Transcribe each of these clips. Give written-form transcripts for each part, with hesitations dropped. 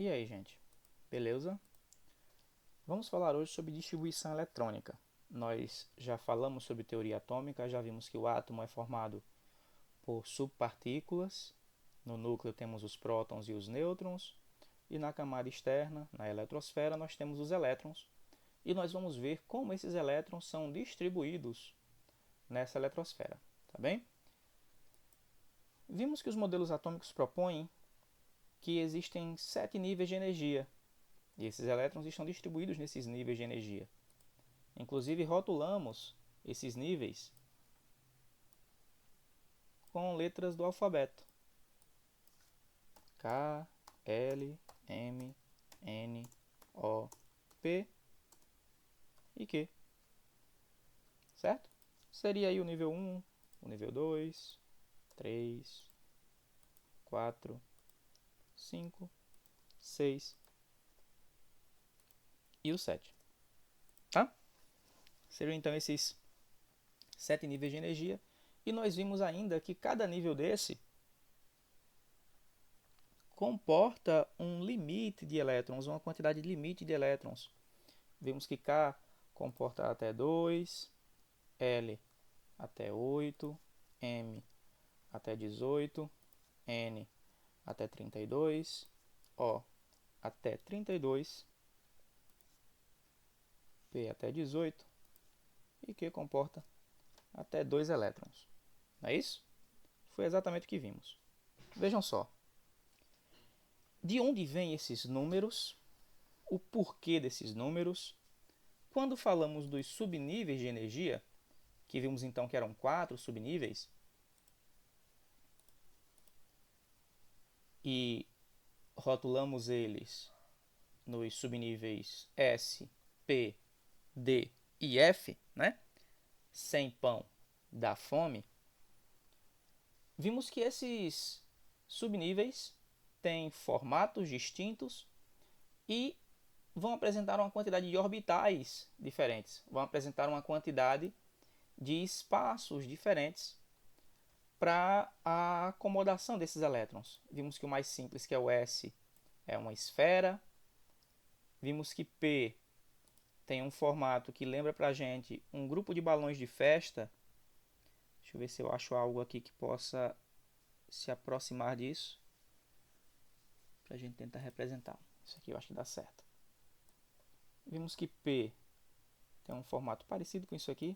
E aí, gente? Beleza? Vamos falar hoje sobre distribuição eletrônica. Nós já falamos sobre teoria atômica, já vimos que o átomo é formado por subpartículas. No núcleo temos os prótons e os nêutrons, e na camada externa, na eletrosfera, nós temos os elétrons. E nós vamos ver como esses elétrons são distribuídos nessa eletrosfera, tá bem? Vimos que os modelos atômicos propõem que existem 7 níveis de energia, e esses elétrons estão distribuídos nesses níveis de energia. Inclusive, rotulamos esses níveis com letras do alfabeto: K, L, M, N, O, P e Q. Certo? Seria aí o nível 1, o nível 2, 3, 4, 5, 6 e o 7. Tá? Seriam então esses 7 níveis de energia. E nós vimos ainda que cada nível desse comporta um limite de elétrons, uma quantidade limite de elétrons. Vimos que K comporta até 2, L até 8, M até 18, N até 32, O até 32, P até 18 e Q comporta até 2 elétrons. Não é isso? Foi exatamente o que vimos. Vejam só. De onde vêm esses números? O porquê desses números? Quando falamos dos subníveis de energia, que vimos então que eram 4 subníveis, e rotulamos eles nos subníveis S, P, D e F, né? Sem pão dá fome. Vimos que esses subníveis têm formatos distintos e vão apresentar uma quantidade de orbitais diferentes, vão apresentar uma quantidade de espaços diferentes para a acomodação desses elétrons. Vimos que o mais simples, que é o S, é uma esfera. Vimos que P tem um formato que lembra para a gente um grupo de balões de festa. Deixa eu ver se eu acho algo aqui que possa se aproximar disso, para a gente tentar representar. Isso aqui eu acho que dá certo. Vimos que P tem um formato parecido com isso aqui.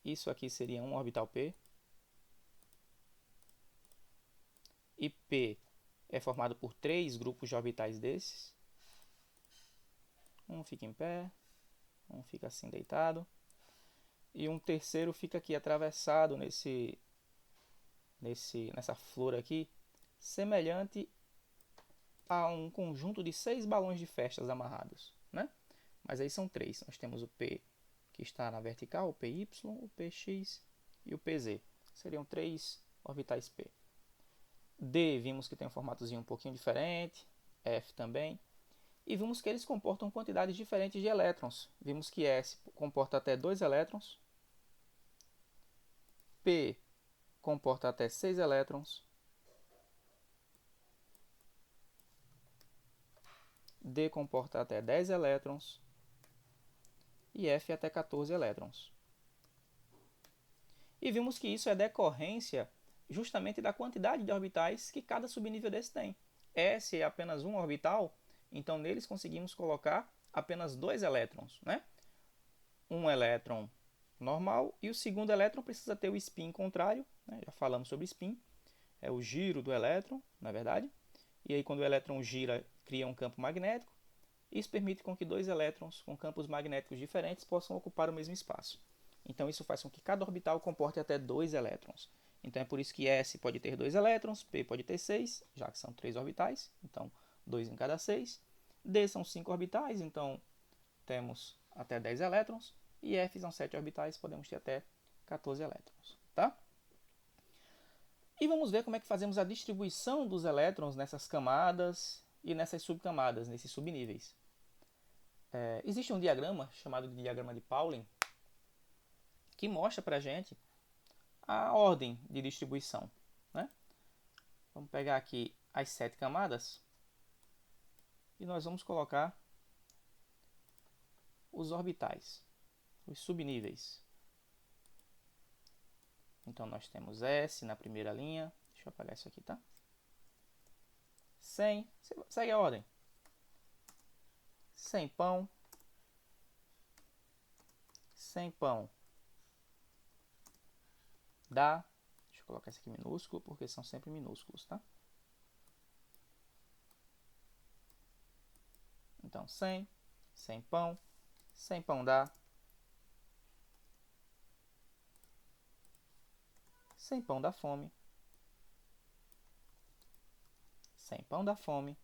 Isso aqui seria um orbital P. E P é formado por 3 grupos de orbitais desses. Um fica em pé, um fica assim deitado, e um terceiro fica aqui atravessado nessa flor aqui, semelhante a um conjunto de 6 balões de festas amarrados, né? Mas aí são 3. Nós temos o P que está na vertical, o PY, o PX e o PZ. Seriam 3 orbitais P. D vimos que tem um formatozinho um pouquinho diferente, F também. E vimos que eles comportam quantidades diferentes de elétrons. Vimos que S comporta até 2 elétrons, P comporta até 6 elétrons, D comporta até 10 elétrons e F até 14 elétrons. E vimos que isso é decorrência justamente da quantidade de orbitais que cada subnível desse tem. S é apenas um orbital, então neles conseguimos colocar apenas 2 elétrons, né? Um elétron normal e o segundo elétron precisa ter o spin contrário, né? Já falamos sobre spin, é o giro do elétron, na verdade. E aí quando o elétron gira, cria um campo magnético. Isso permite com que 2 elétrons com campos magnéticos diferentes possam ocupar o mesmo espaço. Então isso faz com que cada orbital comporte até 2 elétrons. Então é por isso que S pode ter 2 elétrons, P pode ter 6, já que são 3 orbitais, então 2 em cada 6. D são 5 orbitais, então temos até 10 elétrons. E F são 7 orbitais, podemos ter até 14 elétrons. Tá? E vamos ver como é que fazemos a distribuição dos elétrons nessas camadas e nessas subcamadas, nesses subníveis. Existe um diagrama chamado de diagrama de Pauling que mostra para a gente a ordem de distribuição, né? Vamos pegar aqui as 7 camadas e nós vamos colocar os orbitais, os subníveis. Então nós temos S na primeira linha. Deixa eu apagar isso aqui, tá? 100, segue a ordem. 100 pão. 100 pão dá. Deixa eu colocar isso aqui minúsculo, porque são sempre minúsculos, tá? Então 100, 100 pão, 100 pão dá. 100 pão dá fome. 100 pão dá fome.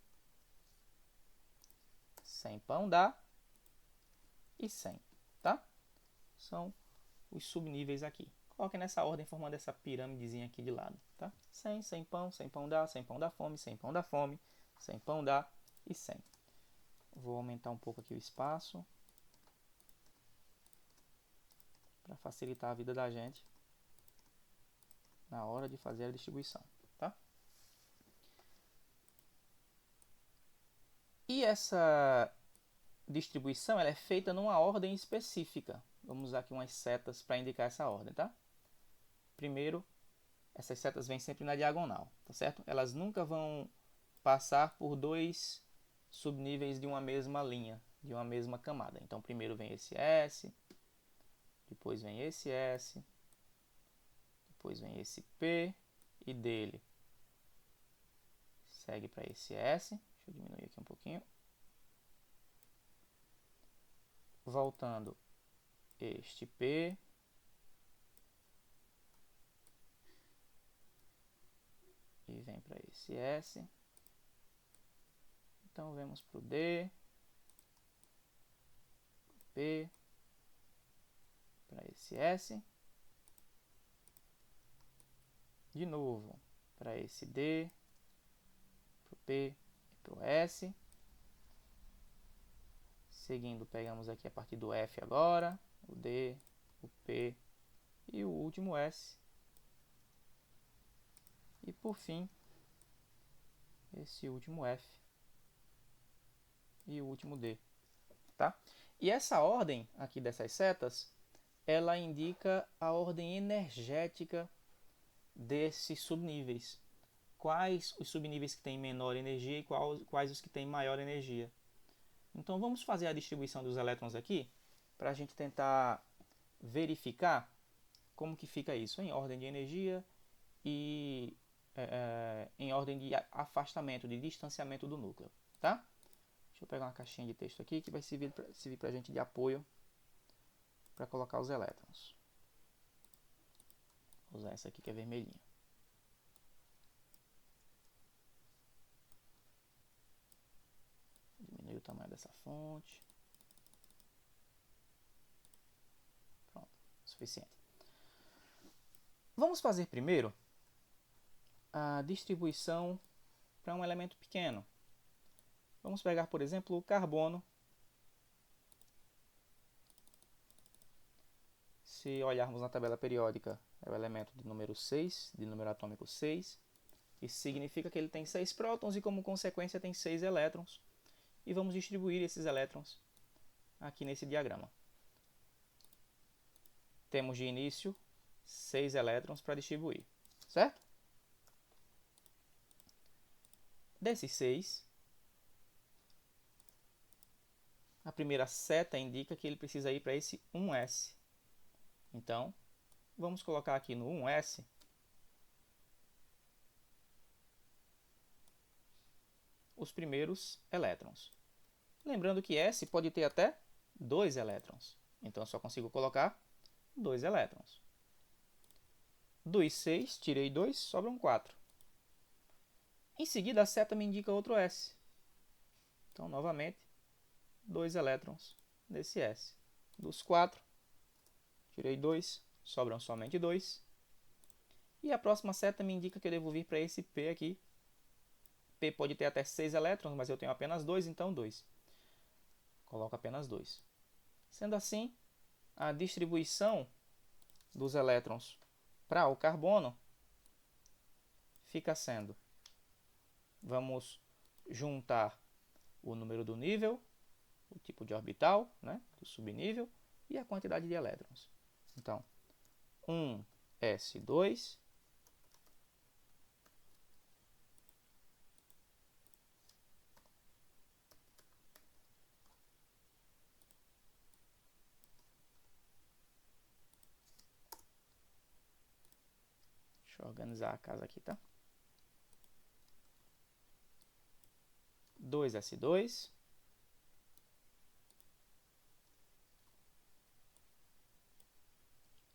100 pão dá. E 100, tá? São os subníveis aqui. Coloquem nessa ordem, formando essa pirâmidezinha aqui de lado, tá? 100, 100 pão dá, 100 pão dá fome, 100 pão dá fome, 100 pão dá e 100. Vou aumentar um pouco aqui o espaço para facilitar a vida da gente na hora de fazer a distribuição, tá? E essa distribuição ela é feita numa ordem específica. Vamos usar aqui umas setas para indicar essa ordem, tá? Primeiro, essas setas vêm sempre na diagonal, tá certo? Elas nunca vão passar por dois subníveis de uma mesma linha, de uma mesma camada. Então, primeiro vem esse S, depois vem esse S, depois vem esse P e dele segue para esse S. Deixa eu diminuir aqui um pouquinho. Voltando, este P. E vem para esse S. Então, vamos para o D, P, para esse S. De novo, para esse D, para o P e para o S. Seguindo, pegamos aqui a partir do F agora, o D, o P e o último S. E por fim, esse último F e o último D, tá? E essa ordem aqui dessas setas, ela indica a ordem energética desses subníveis. Quais os subníveis que têm menor energia e quais os que têm maior energia. Então vamos fazer a distribuição dos elétrons aqui para a gente tentar verificar como que fica isso em ordem de energia e em ordem de afastamento, de distanciamento do núcleo, tá? Deixa eu pegar uma caixinha de texto aqui que vai servir para a gente de apoio para colocar os elétrons. Vou usar essa aqui que é vermelhinha. Diminuir o tamanho dessa fonte. Pronto, suficiente. Vamos fazer primeiro a distribuição para um elemento pequeno. Vamos pegar, por exemplo, o carbono. Se olharmos na tabela periódica, é o elemento de número 6, de número atômico 6. Isso significa que ele tem 6 prótons e, como consequência, tem 6 elétrons. E vamos distribuir esses elétrons aqui nesse diagrama. Temos de início 6 elétrons para distribuir, certo? Desses 6, a primeira seta indica que ele precisa ir para esse 1s. Então, vamos colocar aqui no 1s os primeiros elétrons. Lembrando que S pode ter até 2 elétrons. Então, eu só consigo colocar 2 elétrons. Dos 6, tirei 2, sobram 4. Em seguida, a seta me indica outro S. Então, novamente, 2 elétrons nesse S. Dos 4, tirei 2, sobram somente 2. E a próxima seta me indica que eu devo vir para esse P aqui. P pode ter até 6 elétrons, mas eu tenho apenas 2, então 2. Coloco apenas 2. Sendo assim, a distribuição dos elétrons para o carbono fica sendo Vamos juntar o número do nível, o tipo de orbital, né, do subnível, e a quantidade de elétrons. Então, 1s2 Deixa eu organizar a casa aqui, tá? 2s2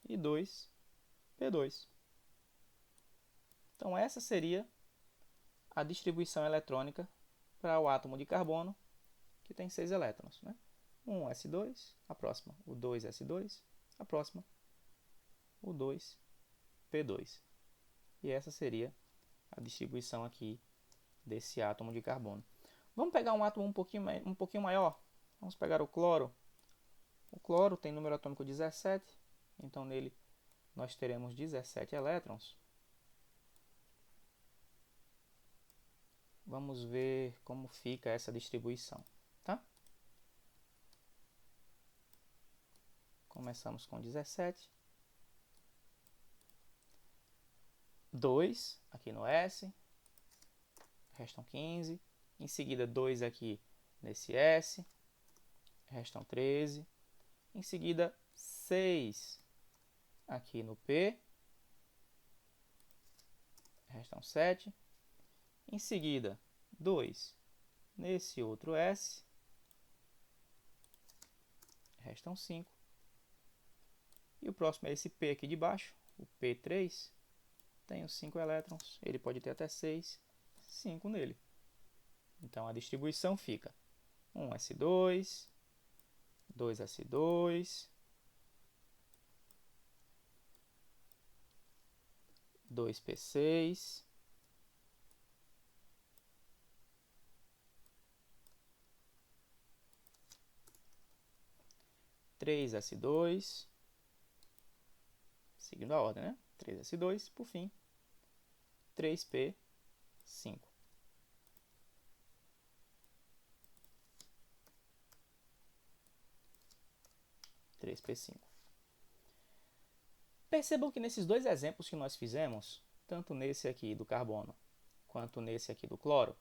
e 2p2. Então, essa seria a distribuição eletrônica para o átomo de carbono, que tem 6 elétrons, né? 1s2, a próxima, o 2s2, a próxima, o 2p2. E essa seria a distribuição aqui desse átomo de carbono. Vamos pegar um átomo um pouquinho maior. Vamos pegar o cloro. O cloro tem número atômico 17, então nele nós teremos 17 elétrons. Vamos ver como fica essa distribuição, tá? Começamos com 17. 2 aqui no S, restam 15. Em seguida, 2 aqui nesse S, restam 13. Em seguida, 6 aqui no P, restam 7. Em seguida, 2 nesse outro S, restam 5. E o próximo é esse P aqui de baixo, o P3, tem os 5 elétrons, ele pode ter até 6, 5 nele. Então, a distribuição fica 1s2, 2s2, 2p6, 3s2, seguindo a ordem, né? 3s2, por fim, 3p5. Percebam que nesses dois exemplos que nós fizemos, tanto nesse aqui do carbono quanto nesse aqui do cloro,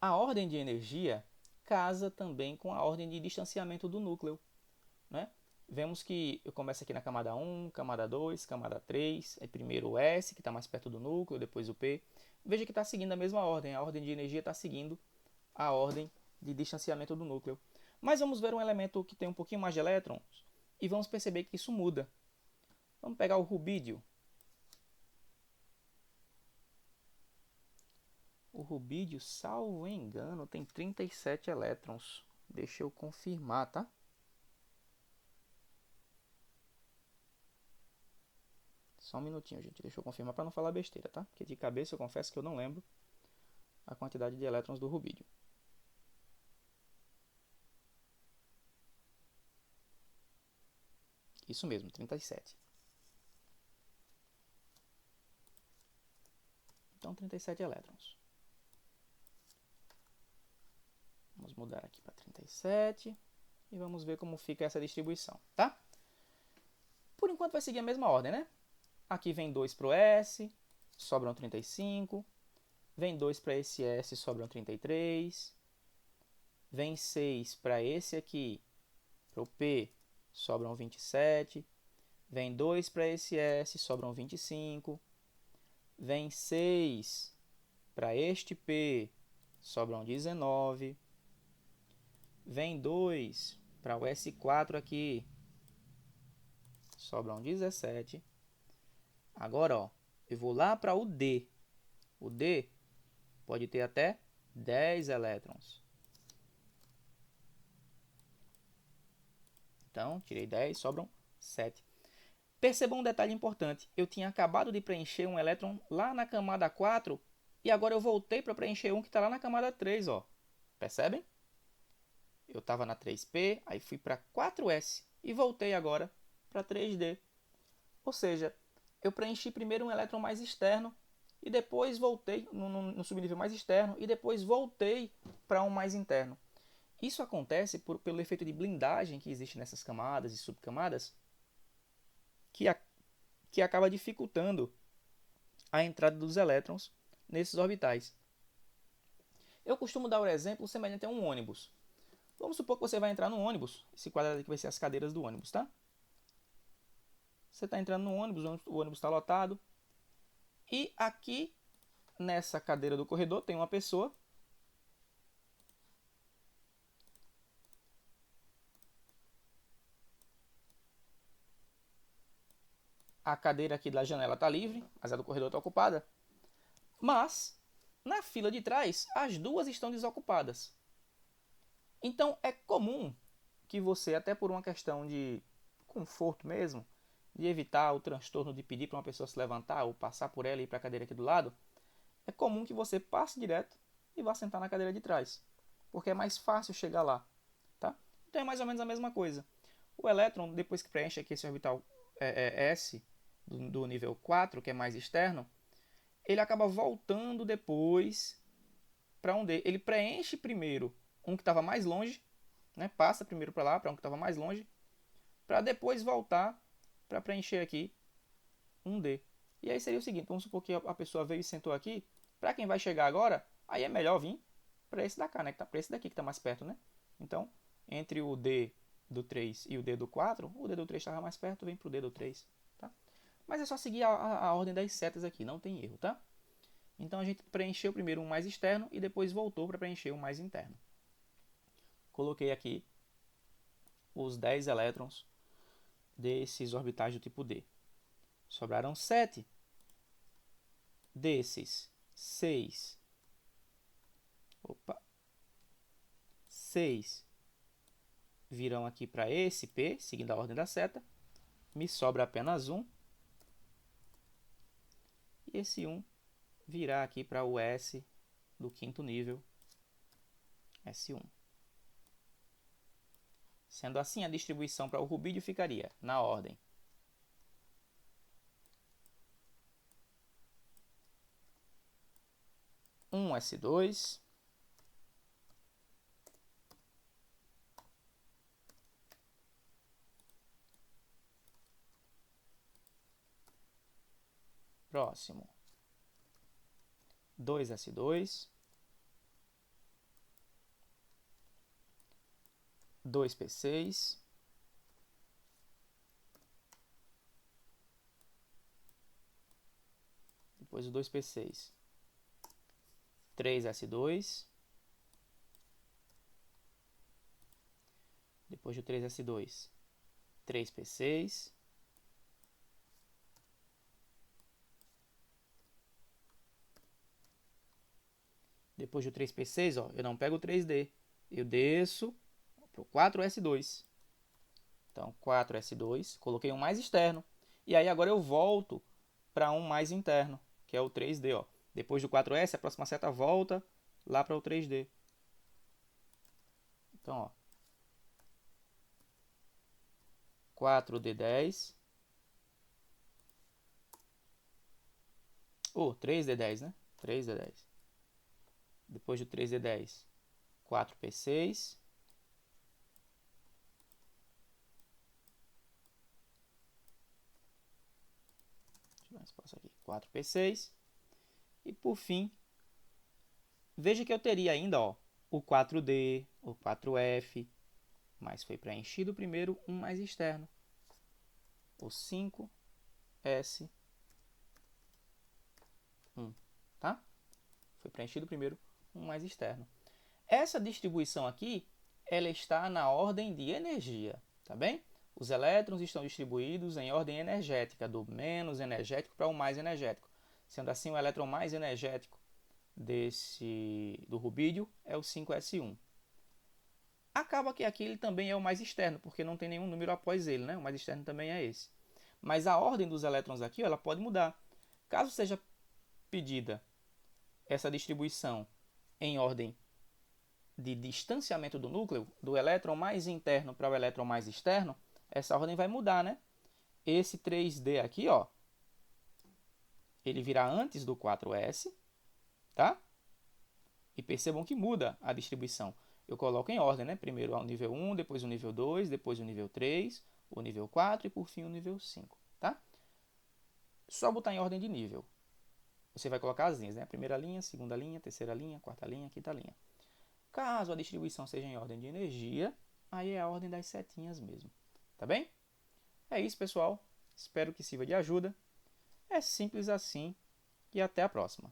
a ordem de energia casa também com a ordem de distanciamento do núcleo, né? Vemos que eu começo aqui na camada 1, camada 2, camada 3, é primeiro o S, que está mais perto do núcleo, depois o P. Veja que está seguindo a mesma ordem, a ordem de energia está seguindo a ordem de distanciamento do núcleo. Mas vamos ver um elemento que tem um pouquinho mais de elétrons e vamos perceber que isso muda. Vamos pegar o rubídio. O rubídio, salvo engano, tem 37 elétrons. Deixa eu confirmar, tá? Só um minutinho, gente. Deixa eu confirmar para não falar besteira, tá? Porque de cabeça eu confesso que eu não lembro a quantidade de elétrons do rubídio. Isso mesmo, 37. Então, 37 elétrons. Vamos mudar aqui para 37 e vamos ver como fica essa distribuição, tá? Por enquanto vai seguir a mesma ordem, né? Aqui vem 2 para o S, sobram 35. Vem 2 para esse S, sobram 33. Vem 6 para esse aqui, para o P, sobram 27. Vem 2 para esse S, sobram 25. Vem 6 para este P, sobram 19. Vem 2 para o S4 aqui, sobram 17. Agora, ó, eu vou lá para o D. O D pode ter até 10 elétrons. Então, tirei 10, sobram 7. Percebam um detalhe importante. Eu tinha acabado de preencher um elétron lá na camada 4 e agora eu voltei para preencher um que está lá na camada 3. Ó. Percebem? Eu estava na 3P, aí fui para 4S e voltei agora para 3D. Ou seja, eu preenchi primeiro um elétron mais externo e depois voltei no subnível mais externo e depois voltei para um mais interno. Isso acontece pelo efeito de blindagem que existe nessas camadas e subcamadas, que acaba dificultando a entrada dos elétrons nesses orbitais. Eu costumo dar o exemplo semelhante a um ônibus. Vamos supor que você vai entrar no ônibus. Esse quadrado aqui vai ser as cadeiras do ônibus, tá? Você está entrando no ônibus, o ônibus está lotado. E aqui, nessa cadeira do corredor, tem uma pessoa. A cadeira aqui da janela está livre, mas a do corredor está ocupada. Mas, na fila de trás, as duas estão desocupadas. Então, é comum que você, até por uma questão de conforto mesmo, de evitar o transtorno de pedir para uma pessoa se levantar ou passar por ela e ir para a cadeira aqui do lado, é comum que você passe direto e vá sentar na cadeira de trás, porque é mais fácil chegar lá. Tá? Então é mais ou menos a mesma coisa. O elétron, depois que preenche aqui esse orbital S do nível 4, que é mais externo, ele acaba voltando depois para um D. Ele preenche primeiro um que estava mais longe, né? Passa primeiro para lá, para um que estava mais longe, para depois voltar para preencher aqui um D. E aí seria o seguinte, vamos supor que a pessoa veio e sentou aqui, para quem vai chegar agora, aí é melhor vir para esse da cá, né? Para esse daqui que está mais perto, né? Então, entre o D do 3 e o D do 4, o D do 3 estava mais perto, vem para o D do 3. Tá? Mas é só seguir a ordem das setas aqui, não tem erro, tá? Então a gente preencheu primeiro um mais externo e depois voltou para preencher um mais interno. Coloquei aqui os 10 elétrons desses orbitais do tipo D. Sobraram 7. Desses, 6 virão aqui para esse P, seguindo a ordem da seta. Me sobra apenas um. E esse 1 virá aqui para o S do quinto nível, S1. Sendo assim, a distribuição para o rubídio ficaria na ordem 1s2, próximo 2s2, 2p6, depois o 2p6, 3s2, depois do 3s2, 3p6, depois do 3p6, ó, eu não pego o 3D, eu desço para o 4s2. Então, 4s2, coloquei um mais externo. E aí agora eu volto para um mais interno, que é o 3D. Ó. Depois do 4s, a próxima seta volta lá para o 3D. Então, ó, 4D10. 3D10, né? 3D10. Depois do 3D10, 4P6. Deixa eu dar um espaço aqui. 4P6. E por fim, veja que eu teria ainda ó, o 4D, o 4F, mas foi preenchido primeiro um mais externo. O 5S1. Tá? Foi preenchido primeiro um mais externo. Essa distribuição aqui, ela está na ordem de energia, tá bem? Os elétrons estão distribuídos em ordem energética, do menos energético para o mais energético. Sendo assim, o elétron mais energético do rubídio é o 5s1. Acaba que aqui ele também é o mais externo, porque não tem nenhum número após ele, né? O mais externo também é esse. Mas a ordem dos elétrons aqui, ela pode mudar. Caso seja pedida essa distribuição em ordem de distanciamento do núcleo, do elétron mais interno para o elétron mais externo, essa ordem vai mudar, né? Esse 3D aqui, ó, ele virá antes do 4S, tá? E percebam que muda a distribuição. Eu coloco em ordem, né? Primeiro o nível 1, depois o nível 2, depois o nível 3, o nível 4 e por fim o nível 5, tá? Só botar em ordem de nível. Você vai colocar as linhas, né? Primeira linha, segunda linha, terceira linha, quarta linha, quinta linha. Caso a distribuição seja em ordem de energia, aí é a ordem das setinhas mesmo, tá bem? É isso, pessoal. Espero que sirva de ajuda. É simples assim e até a próxima.